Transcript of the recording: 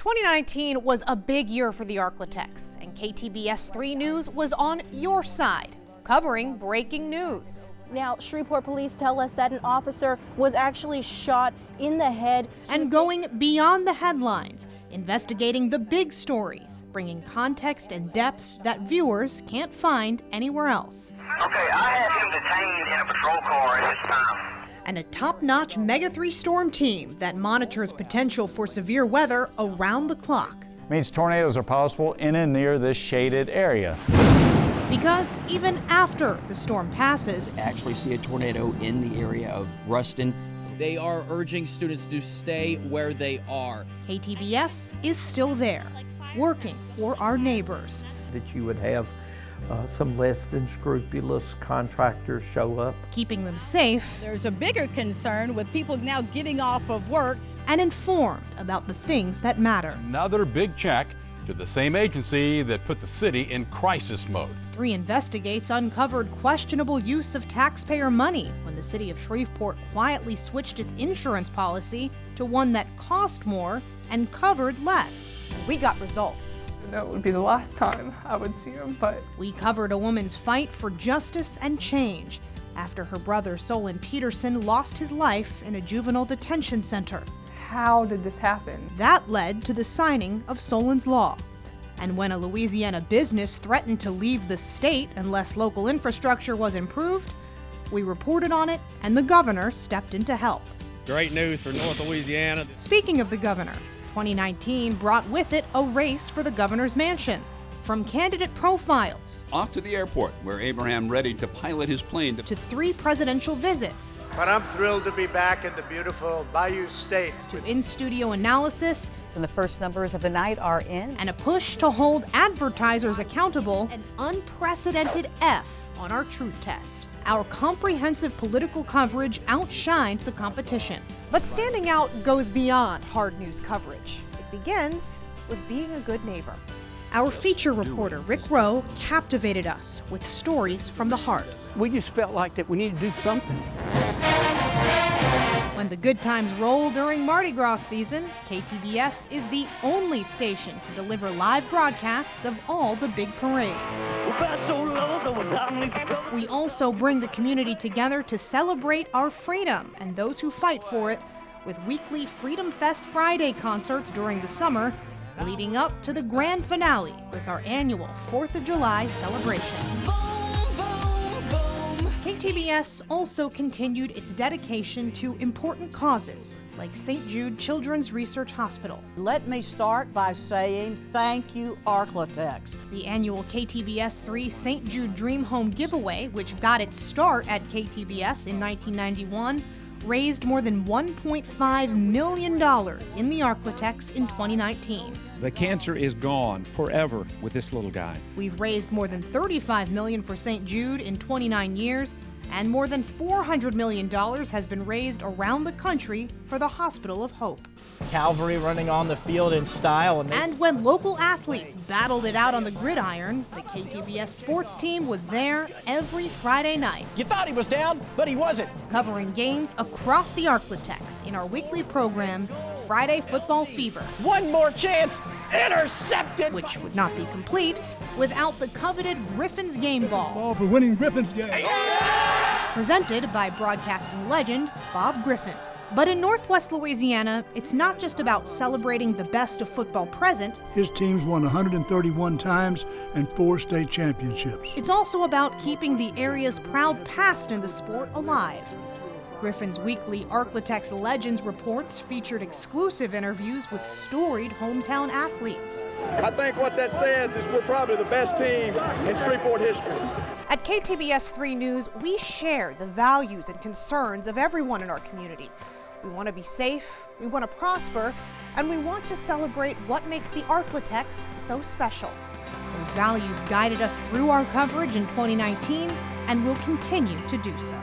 2019 was a big year for the Arklatex, and KTBS 3 News was on your side, covering breaking news. Now, Shreveport police tell us that an officer was actually shot in the head. And going beyond the headlines, investigating the big stories, bringing context and depth that viewers can't find anywhere else. Okay, I have him detained in a patrol car at this time. And a top-notch Mega 3 storm team that monitors potential for severe weather around the clock. Means tornadoes are possible in and near this shaded area. Because even after the storm passes, actually see a tornado in the area of Ruston. They are urging students to stay where they are. KTBS is still there, working for our neighbors. That you would have some less than scrupulous contractors show up. Keeping them safe. There's a bigger concern with people now getting off of work. And informed about the things that matter. Another big check to the same agency that put the city in crisis mode. 3 Investigates uncovered questionable use of taxpayer money when the city of Shreveport quietly switched its insurance policy to one that cost more and covered less. We got results. That would be the last time I would see him, but... We covered a woman's fight for justice and change after her brother Solon Peterson lost his life in a juvenile detention center. How did this happen? That led to the signing of Solon's Law. And when a Louisiana business threatened to leave the state unless local infrastructure was improved, we reported on it and the governor stepped in to help. Great news for North Louisiana. Speaking of the governor, 2019 brought with it a race for the governor's mansion. From candidate profiles, off to the airport where Abraham readied to pilot his plane, to 3 presidential visits. But I'm thrilled to be back in the beautiful Bayou State. To in-studio analysis. And the first numbers of the night are in. And a push to hold advertisers accountable. An unprecedented F on our truth test. Our comprehensive political coverage outshined the competition. But standing out goes beyond hard news coverage. It begins with being a good neighbor. Our feature reporter, Rick Rowe, captivated us with stories from the heart. We just felt like that we needed to do something. When the good times roll during Mardi Gras season, KTBS is the only station to deliver live broadcasts of all the big parades. We also bring the community together to celebrate our freedom and those who fight for it with weekly Freedom Fest Friday concerts during the summer, leading up to the grand finale with our annual 4th of July celebration. KTBS also continued its dedication to important causes, like St. Jude Children's Research Hospital. Let me start by saying thank you, Arklatex. The annual KTBS 3 St. Jude Dream Home giveaway, which got its start at KTBS in 1991, raised more than $1.5 million in the Arklatex in 2019. The cancer is gone forever with this little guy. We've raised more than $35 million for St. Jude in 29 years, and more than $400 million has been raised around the country for the Hospital of Hope. Calvary running on the field in style. And when local athletes battled it out on the gridiron, the KTBS sports team was there every Friday night. You thought he was down, but he wasn't. Covering games across the Arklatex in our weekly program, Friday Football Fever. One more chance, intercepted! Which would not be complete without the coveted Griffins game ball. Ball for winning Griffins game. Presented by broadcasting legend Bob Griffin. But in Northwest Louisiana, it's not just about celebrating the best of football present. His team's won 131 times and 4 state championships. It's also about keeping the area's proud past in the sport alive. Griffin's weekly Arklatex Legends reports featured exclusive interviews with storied hometown athletes. I think what that says is we're probably the best team in Shreveport history. At KTBS 3 News, we share the values and concerns of everyone in our community. We want to be safe, we want to prosper, and we want to celebrate what makes the Arklatex so special. Those values guided us through our coverage in 2019 and will continue to do so.